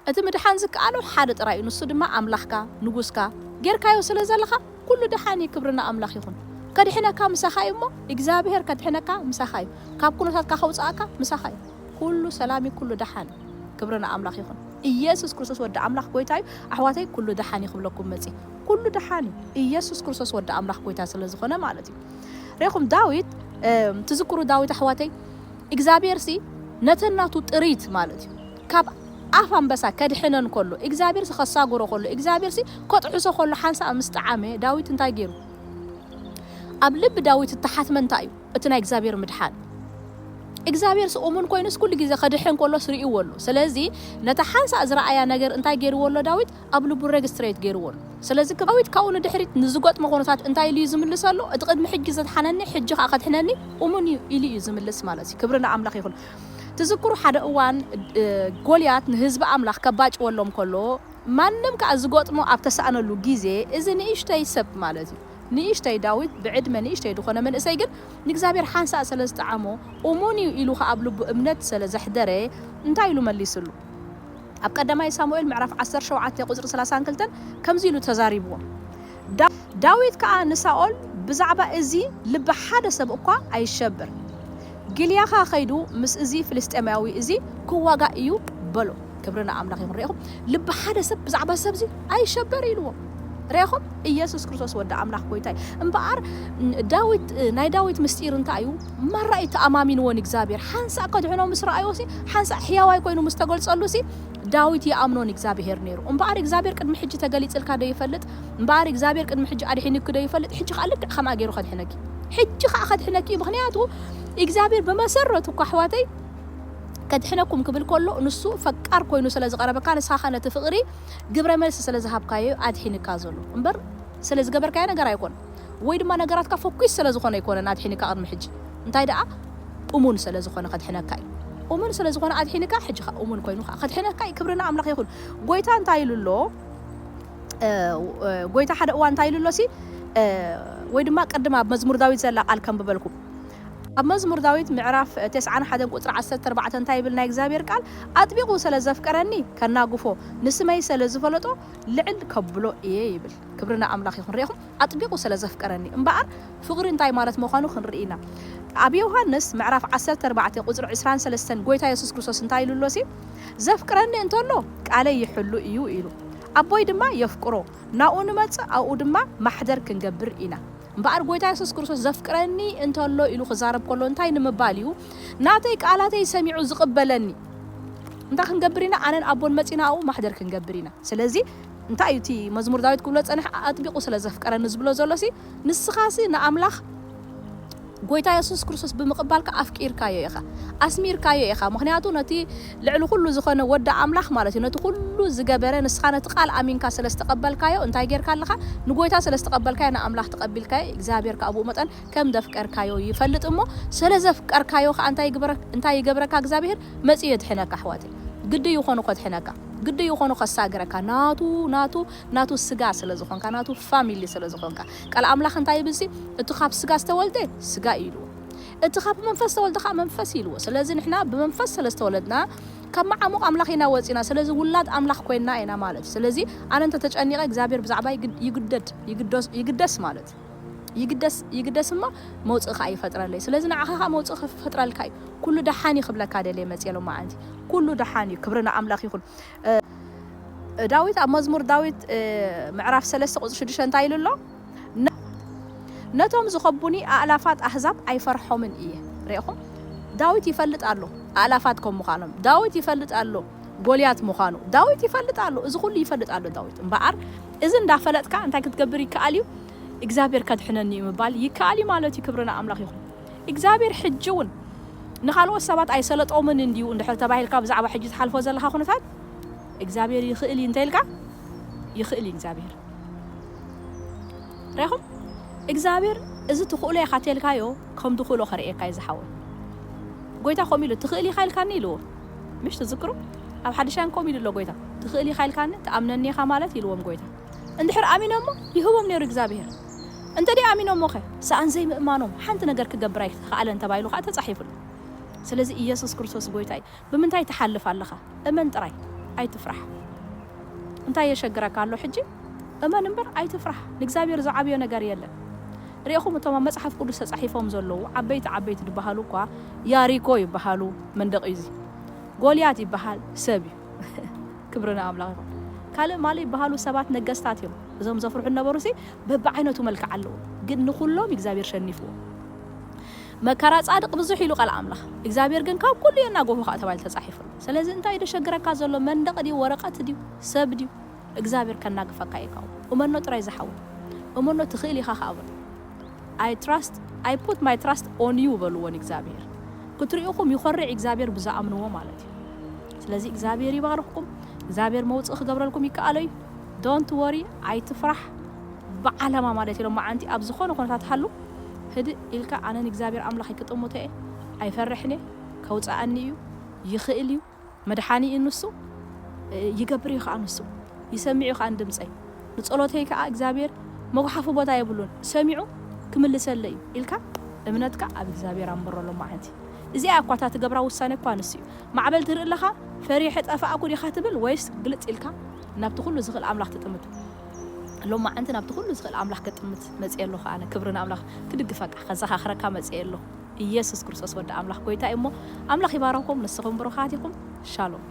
أتمدحان زكالو حادة رأي نصو دما أملاخكا نغوسكا غير كايو سلازالخا كل دحاني كبرنا أملاخ يخون كدحنا كا مساخاي مو إجزابير كدحنا كا مساخاي كاب كونتات كا خوصاكا مساخاي كل سلامي كل دحان كبرنا أملاخ يخون ኢየሱስ ክርስቶስ ወደ አምላክ ጎይታይ አህዋታይ ኩሉ ደሓኒ ክብለኩም መጽ ኩሉ ደሓኒ ኢየሱስ ክርስቶስ ወደ አምላክ ጎይታ ስለዝኾነ ማለት እዩ ረይኹም ዳዊት ትዝክሩ ዳዊት አህዋታይ እግዚአብሔርሲ ነተናቱ ጥሪት ማለት እዩ ካብ አፍ አንበሳ ከድሕነን ኮሎ እግዚአብሔር ሲኸሳጉሮ ኮሎ እግዚአብሔርሲ ኮጥዑሶ ኮሎ ሓንሳ አምስጣዓመ ዳዊት እንታይ ገይሩ ኣብ ልብ ዳዊት ተሓትመንታ እዩ እቲ ናይ እግዚአብሔር ምድሓን እግዚአብሔር ሰኡሙን ኮይንስ ኩሉ ግዜ ከድሕን ኮሎ ስሪኡ ወሎ ስለዚ ነታ ሓንሳ ዝራአያ ነገር እንታይ ገይሩ ወሎ ዳዊት ኣብ ልቡ ሬጅስትሬት ገይሩ ወሎ ስለዚ ዳዊት ካኡን ድሕሪት ንዝጎጥ መኾነታት እንታይ ኢሉ ዝምልሰሎ እቲ ቅድሚ ሕጂ ዘትሓነኒ ሕጂ ካ ከድሕነኒ ኡሙን ኢሉ ዝምልስ ማለት እዩ ክብርና አምላኽ ይኹን ትዝክሩ ሓደ እዋን ጎልያት ንህዝቢ አምላኽ ከባጭ ወሎም ኮሎ ማንም ካ ዝጎጥሞ ኣብ ተሳእነሉ ግዜ እዚ ንእሽተይ ሰብ ማለት እዩ نيشتاي داوود بعد ما نيشتاي دخنا من إسيجن نجزابير حانسا سلست عمو أموني إلوها قبل بأمنت سلز حدرة انتايلو مليسلو أبقدما سامويل معرف 10 شوعات يقصر 30 كلتن كم زيلو تزاريبوا داوود كأن نساول بزعبة إزي لب حدا سبقوا أي شبر جلياها خيدو مس إزي فلسطيناوي إزي كواجا إيو بلو كبرنا عملاق يمر ريهم لب حدا سب بزعبة سبزي أي شبر إلوه ريخم ኢየሱስ ክርስቶስ ወደ አምላክ ጎይታይ እምባር ዳዊት ናይ ዳዊት ምስጢር እንታዩ ማራይ ተአማሚን ወን እግዚአብሔር ሓንሳ ከድሕኖ ምስራአዮሲ ሓንሳ ሕያዋይ ኮይኑ ምስተገልጸሉሲ ዳዊት ያአምኖን እግዚአብሔር ነይሩ እምባር እግዚአብሔር ቅድሚ ሕጂ ተገሊጽልካ ደ ይፈልጥ እምባር እግዚአብሔር ቅድሚ ሕጂ አድሒንክ ደ ይፈልጥ ሕጂ ኻልክ ኸማ ገይሩ ከድሕነኪ ሕጂ ኻ ከድሕነኪ ምክንያቱ እግዚአብሔር በመሰረቱ ካህዋተይ كدحناكم قبل كله نسو فكر كوينو سلاز قرابة كان ساخنة تفقري قبر ملس سلاز هابكايو أدحين كازولو أمبر سلاز قبر كاي نقرا يكون ويد ما نقرات كفوكيس سلاز خونه يكون أدحين كأرم حج انتاي دا أمون سلاز خونه قدحنا كاي أمون سلاز خونه أدحين كا حج أمون كوينو قدحنا كاي كبرنا عملاق يقول قويتان تايلو لو قويتا حدا وان تايلو لو سي ويد ما قدما بمزمور داوود زلا قال كم ببلكم ኣብ መዝሙር ዳዊት ምዕራፍ 91 ቁጥር 14 እንታይ ይብል ናይ እግዚአብሔር ቃል አጥቢቁ ስለዘፍቀረኒ ከናጉፎ ንስመይ ስለዝፈለጦ ልዕል ከብሎ እየ ይብል ክብርና አምላኽ ይኹን ሪኢኹም አጥቢቁ ስለዘፍቀረኒ እምባር ፍቅሪ እንታይ ማለት ምዃኑ ክንርኢና ኣብ ዮሐንስ ምዕራፍ 14 ቁጥር 23 ጎይታ ኢየሱስ ክርስቶስ እንታይ ኢሉሎሲ ዘፍቀረኒ እንተሎ ቃለ ይሕሉ እዩ ኢሉ አቦይ ድማ የፍቅሮ ናኡ ንመጽእ ኣብኡ ድማ ማሕደር ክንገብር ኢና እምባር ጎይታ ኢየሱስ ክርስቶስ ዘፍቅረኒ እንተሎ ኢሉ ክዛረብ ከሎ እንታይ ንምባልዩ ናተይ ቃላተይ ሰሚዑ ዝቅበለኒ እንታይ ክንገብርና ኣነን ኣቦን መጺናኡ ማሕደር ክንገብርና ስለዚ እንታይ እቲ መዝሙር ዳዊት ክብሎ ጸንሕ ኣጥቢቁ ስለዘፍቀረኒ ዝብሎ ዘሎሲ ንስኻሲ ንኣምላኽ ጎይታ ኢየሱስ ክርስቶስ ብምቅባልካ ኣፍቂርካዮ ኢኻ ኣስሚርካዮ ኢኻ ምክንያቱ ነቲ ልዕሊ ኩሉ ዝኾነ ወደ ኣምላኽ ማለት እዩ ነቲ ኩሉ ዝገበረ ንስኻ ነቲ ቃል ኣሚንካ ስለዝተቀበልካዮ እንታይ ጌርካ ኣለኻ ንጎይታ ስለዝተቀበልካዮ ንኣምላኽ ተቀቢልካዮ እግዚአብሔር ከአቡ መጠን ከም ደፍቀርካዮ ይፈልጥ እሞ ስለዘፍቀርካዮ እንታይ ይገብረካ እግዚአብሔር መጽእ የድሕነካ ኣሕዋተይ ግድ ይኾኑ ከድሕነካ ግድ ይኾኑ ከሳግረካ ናቱ ስጋ ስለዝኾንካ ናቱ ፋሚሊ ስለዝኾንካ ቃል ኣምላኽ እንታይ ይብልሲ እቲ ካብ ስጋ ዝተወልደ ስጋ ኢሉ እቲ ካብ መንፈስ ዝተወልደ መንፈስ ኢሉ ስለዚ ንሕና ብመንፈስ ስለዝተወለድና ካብ ማዓሙቕ ኣምላኽ ኢና ወፂና ስለዚ ውላድ ኣምላኽ ኮይና ኢና ማለት ስለዚ ኣነ እንተ ተጨኒቀ እግዚአብሔር ብዛዕባ ይግደስ ማለት ይግደስማ መውጽእ ካ ይፈጥረለይ ስለዚ ንዓኻ መውጽእ ክፈጥረልካ ኩሉ ደሓኒ ክብለካ ደለይ መጽየሎ ማዓንቲ ኩሉ ደሓኒ ክብርና ኣምላኽ ይኹን ዳዊት ኣብ መዝሙር ዳዊት ምዕራፍ 3 ቁጥር 6 እንታይ ኢሉሎ ነቶም ዝኸቡኒ ኣእላፋት ኣሕዛብ ኣይፈርሖምን እየ ሪኢኹም ዳዊት ይፈልጥ ኣሎ ኣእላፋት ከም ምዃኖም ዳዊት ይፈልጥ ኣሎ ጎልያት ምዃኑ ዳዊት ይፈልጥ ኣሎ እዚ ኩሉ ይፈልጥ ኣሎ ዳዊት እምበኣር እዚ እንዳፈለጥካ እንታይ ክትገብር ይከኣል እዩ እግዚአብሔር ከድሕነኒ ምባል ይከኣል ማለት ይክብርና ኣምላኽ ይኹን እግዚአብሔር ሕጅውን ንኻልኦት ሰባት ኣይሰለጦምን እንዲዩ እንድሕር ተባሂልካ ብዛዕባ ሕጂ ተሓልፎ ዘለካ ኩነታት እግዚአብሔር ይኽእል እንተይልካ ይኽእል እግዚአብሔር ራይኹም እግዚአብሔር እዚ ትኽእሎ ይኻተልካዮ ከም ትኽእሎ ከርእየካ ይዝሓወል ጎይታ ከም ኢሉ ትኽእል ይኻልካኒ ኢልዎ ምሽ ትዝክሩ ኣብ ሓድሻን ከም ኢሉ ጎይታ ትኽእል ይኻልካኒ ተኣምነኒ ኢኻ ማለት ኢልዎም ጎይታ እንድሕር ኣሚኖሞ ይህቦም ነይሩ እግዚአብሔር እንተ ዲ ኣሚኖሞ ኸ ሰኣን ዘይምእማኖም ሓንቲ ነገር ክገብር ኣይከኣለን ተባሂሉ ኸ ተጻሒፉ ስለዚ ኢየሱስ ክርስቶስ ጎይታይ ብምንታይ ተሓልፍ ኣለኻ እመን ጥራይ ኣይትፍራሕ እንታይ የሸግረካ ኣሎ ሕጂ እመን እምበር ኣይትፍራሕ ንእግዚአብሔር ዝዓብዮ ነገር የለን ريخو متما مصحف ቅዱስ ተጻሒፎም ዘለው ዓበይቲ ድባሃሉ እኳ ያሪኮ ይባሃሉ መንደቅ ይዚ ጎልያት ይባሃል ሰብ ክብርና አምላክ ይሁን ካልእ ማሊ ይባሃሉ ሰባት ነገስታት እዮም እዞም ዘፍርሑ ነበሩሲ በብዓይነቱ መልክዕ አለው ግን ንኹሎም እግዚአብሔር ሸኒፉ መከራ ጻድቅ ብዙሕ ኢሉ ቃል አምላክ እግዚአብሔር ግን ካብ ኩሉ የናጎፉ ተባይል ተጻሒፉ ስለዚህ እንታይ ደሸግረካ ዘሎ መንደቅ ዲ ወረቀት ዲ ሰብ ዲ እግዚአብሔር ከናግፈካ ይካው ወመኖ ጥራይ ዝሓው ወመኖ ትኽእል ይኻ ካብን I put my trust on you በልዎን እግዚአብሔር ክትሪኡኩም ይخርዕ እግዚአብሔር ብዛኣምንዎ ማለት እዩ ስለዚህ እግዚአብሔር ይባርክኩም እግዚአብሔር መውጽእ ክገብረልኩም ይከኣለይ don't worry ኣይትፍራሕ በዓላማ ማለት እዩ ማዓንቲ ኣብ ዝኾነ ኩነታት ሓሉ ህድ ኢልካ ኣነን እግዚአብሔር ኣምላኽ ይክጥሙተ ኣይፈርሕኒ ከውጻኣኒ እዩ ይኽእል እዩ መድሓኒ እንሱ ይገብር ይኻ እንሱ ይሰሚዑ ይኻ ድምጸይ ንጸሎተይ ከዓ እግዚአብሔር መጓሓፉ ቦታ ይብሉን ሰሚዑ ክምልሰለ እዩ ኢልካ እምነትካ ኣብ እግዚአብሔር ኣምብረሎ ማዓንቲ እዚ ኣኳታ ትገብራ ውሳኔ እኳ ንስ እዩ ማዕበል ትርኢ ለኻ ፈሪሕ ጠፋእኩ ዲኻ ትብል ወይስ ግልጽ ኢልካ ናብቲ ኩሉ ዝኽእል ኣምላኽ ትጥምት ሎ ማዓንቲ ናብቲ ኩሉ ዝኽእል ኣምላኽ ከጥምት መጽየሎ ኸኣነ ክብርና ኣምላኽ ክድግፈካ ከዘኻኽረካ መጽየሎ ኢየሱስ ክርስቶስ ወዲ ኣምላኽ ጎይታ እሞ ኣምላኽ ይባረኩም ንስኹም ብሩኻት ኢኹም ሻሎም